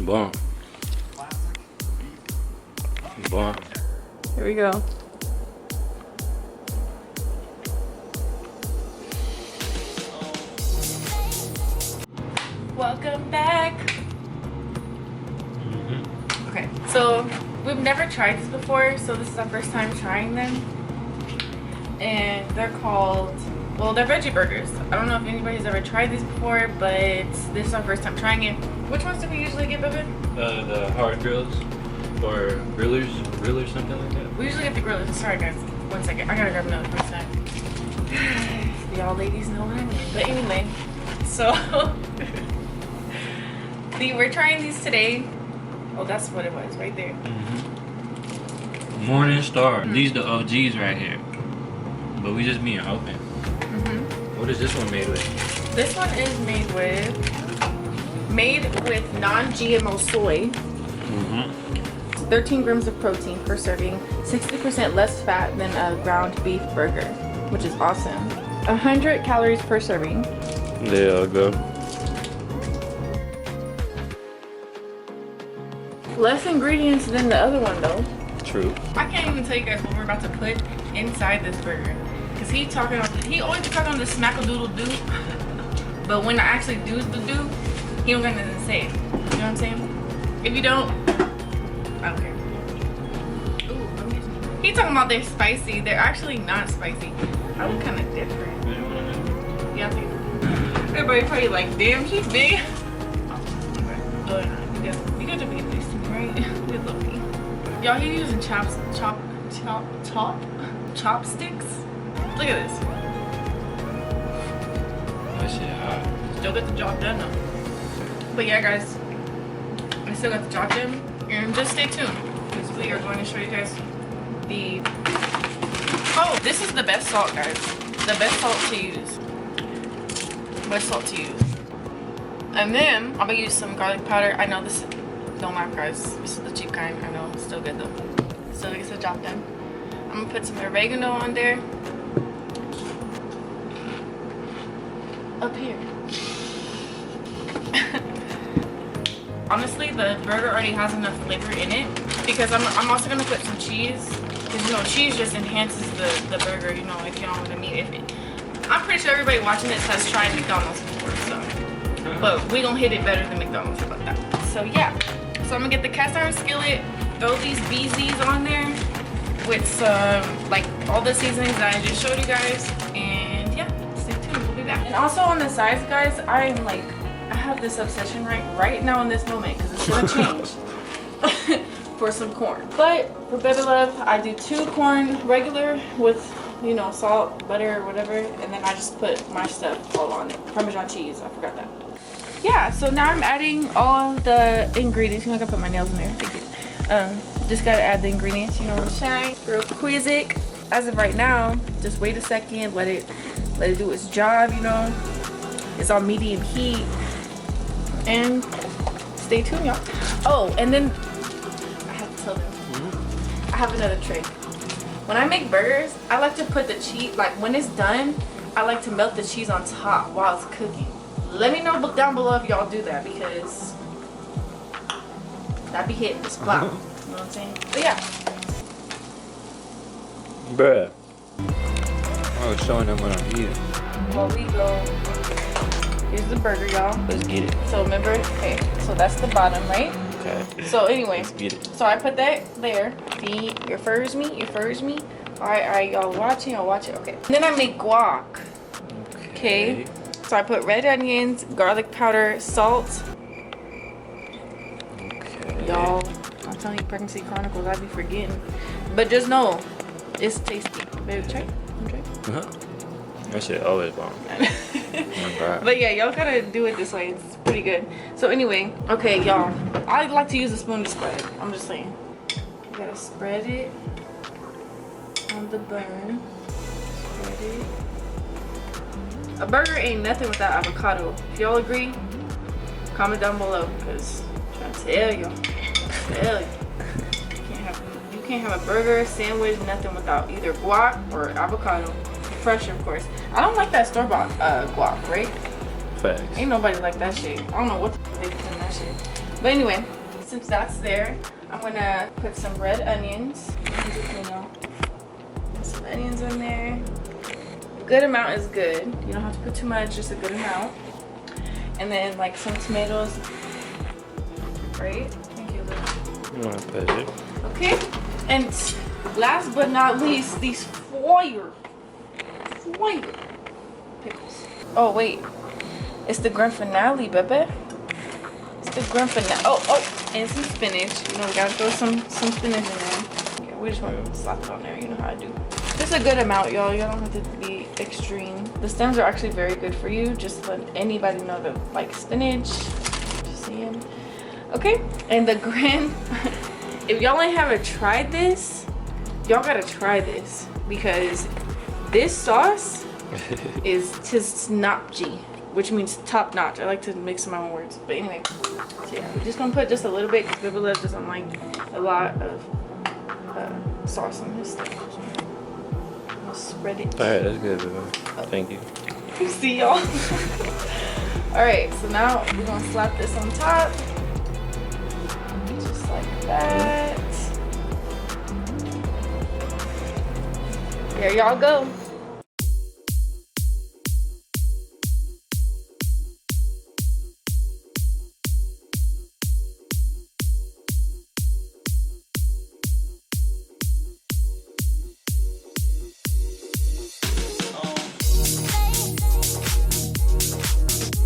Bon. Bon. Here we go. Welcome back. Okay, so we've never tried this before, so this is our first time trying them. And they're called, well, they're veggie burgers. I don't know if anybody's ever tried these before, but this is our first time trying it. Which ones do we usually get, Bubba? The hard grills or grillers, something like that. We usually get the grillers. Sorry guys, 1 second. I gotta grab another first time. Y'all ladies know what I mean. But anyway, so we're trying these today. Oh, that's what it was right there. Morning Star. These the OGs right here. But we just being open. What is this one made with? This one is made with non-GMO soy. 13 grams of protein per serving, 60% less fat than a ground beef burger, which is awesome. 100 calories per serving. There you go. Less ingredients than the other one though. True. I can't even tell you guys what we're about to put inside this burger. Cause he always talking on the smack-a-doodle-doo. But when I actually do the do, he don't got nothing to say. You know what I'm saying? If you don't, I don't care. Ooh, he talking about they're spicy. They're actually not spicy. I look kind of different. Yeah, I think. Everybody probably like, damn, she's big. Oh, you got to be nice to me, right? We love me. Y'all, he using chopsticks. Look at this. That shit hot. Still got the job done though. But yeah, guys, I still got the job done. And just stay tuned because we are going to show you guys the. Oh, this is the best salt, guys. The best salt to use. Best salt to use. And then I'm gonna use some garlic powder. I know this don't matter, guys. This is the cheap kind. I know, it's still good though. Still gets the job done. I'm gonna put some oregano on there. Up here. Honestly, the burger already has enough flavor in it because I'm also gonna put some cheese because you know cheese just enhances the burger. You know, if you don't want the meat. I'm pretty sure everybody watching this has tried McDonald's before, so. But we gonna hit it better than McDonald's about that. So yeah. So I'm gonna get the cast iron skillet, throw these BZs on there with some like all the seasonings that I just showed you guys, and yeah, stay tuned. We'll be back. And also on the sides, guys, I have this obsession right now in this moment because it's gonna change for some corn. But for Baby Love, I do 2 corn regular with, you know, salt, butter, or whatever, and then I just put my stuff all on it. Parmesan cheese, I forgot that. Yeah, so now I'm adding all the ingredients. You know, I can put my nails in there. Thank you. Just gotta add the ingredients, you know what I'm saying? Real quick. As of right now, just wait a second, let it do its job, you know. It's on medium heat. And stay tuned, y'all. Oh, and then I have to tell them. I have another trick. When I make burgers, I like to put the cheese, like when it's done, I like to melt the cheese on top while it's cooking. Let me know down below if y'all do that because that be hitting the spot. You know what I'm saying? But yeah. Bruh. I was showing them what I'm eating. Well, we go. Here's the burger, y'all. Let's get it. So remember, okay, so that's the bottom, right? Okay. So anyway, Let's get it. so I put that there. See, your first meat. Alright, y'all watching? Y'all watch it. Okay. And then I make guac. Okay. So I put red onions, garlic powder, salt. Okay. Y'all, I'm telling you, Pregnancy Chronicles, I be forgetting. But just know, it's tasty. Baby, try. That shit always bomb. But yeah, y'all gotta do it this way. It's pretty good. So anyway, okay, y'all. I like to use a spoon to spread. I'm just saying. You gotta spread it on the bun. Spread it. A burger ain't nothing without avocado. If y'all agree, comment down below. Cause I'm trying to tell y'all. You can't have a burger, sandwich, nothing without either guac or avocado. Fresh, of course. I don't like that store-bought guac, right? Facts. Ain't nobody like that shit. I don't know what the f they put in that shit. But anyway, since that's there, I'm gonna put some red onions. You know, some onions in there. A good amount is good. You don't have to put too much, just a good amount. And then like some tomatoes. Right? Thank you, Lou. My pleasure. Okay. And last but not least, these foil pickles. Oh wait, it's the grand finale, baby. It's the grand finale. Oh, and some spinach. You know, we gotta throw some spinach in there. Okay, we just want to slap it on there. You know how I do. Just a good amount, y'all. You don't have to be extreme. The stems are actually very good for you. Just let anybody know that like spinach. Just saying. Okay, and the grand. If y'all ain't haven't tried this, y'all gotta try this because this sauce is tisnopji, which means top notch. I like to mix my own words, but anyway. So yeah, we're just gonna put just a little bit because Bibba doesn't like a lot of sauce on his stuff. I'll spread it. All right, that's good, Bibba. Thank you. You see y'all. All right, so now we're gonna slap this on top, just like that. There y'all go.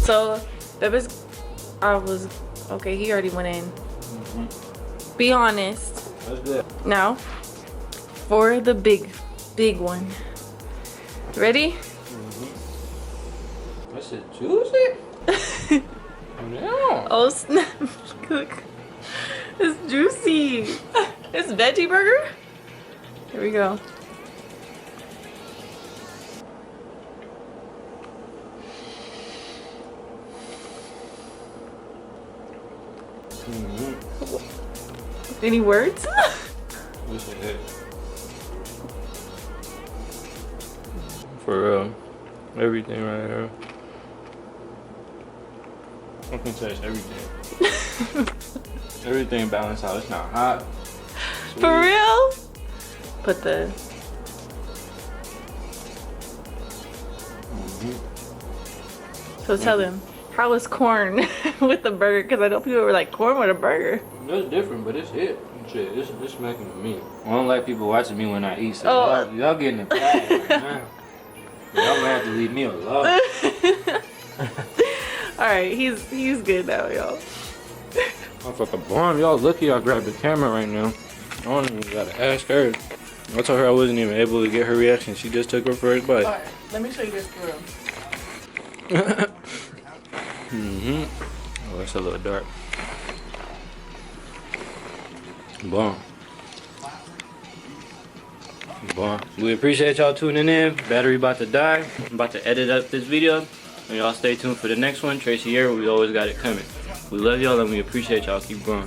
So, okay, he already went in. Be honest. That's good. Now, for the big one. Ready? That's it juicy? No. Oh, snap. Cook. It's juicy. It's veggie burger. Here we go. Any words? This is it. For real. Everything right here. I can taste everything. Everything balanced out. It's not hot. Sweet. For real? Put the... So tell them, how is corn with the burger? Because I know people were like, corn with a burger. That's different, but it's it. Shit, it's smacking to me. I don't like people watching me when I eat, so Oh. y'all getting it bad right now. Y'all gonna have to leave me alone. Alright, he's good now, y'all. Motherfucker bomb, y'all lucky I grabbed the camera right now. I don't even gotta ask her. I told her I wasn't even able to get her reaction. She just took her first bite. Alright, let me show you this grill. Oh, it's a little dark. Bomb. Bomb. We appreciate y'all tuning in. Battery about to die. I'm about to edit up this video. And y'all stay tuned for the next one. Tracy here, we always got it coming. We love y'all and we appreciate y'all. Keep growing.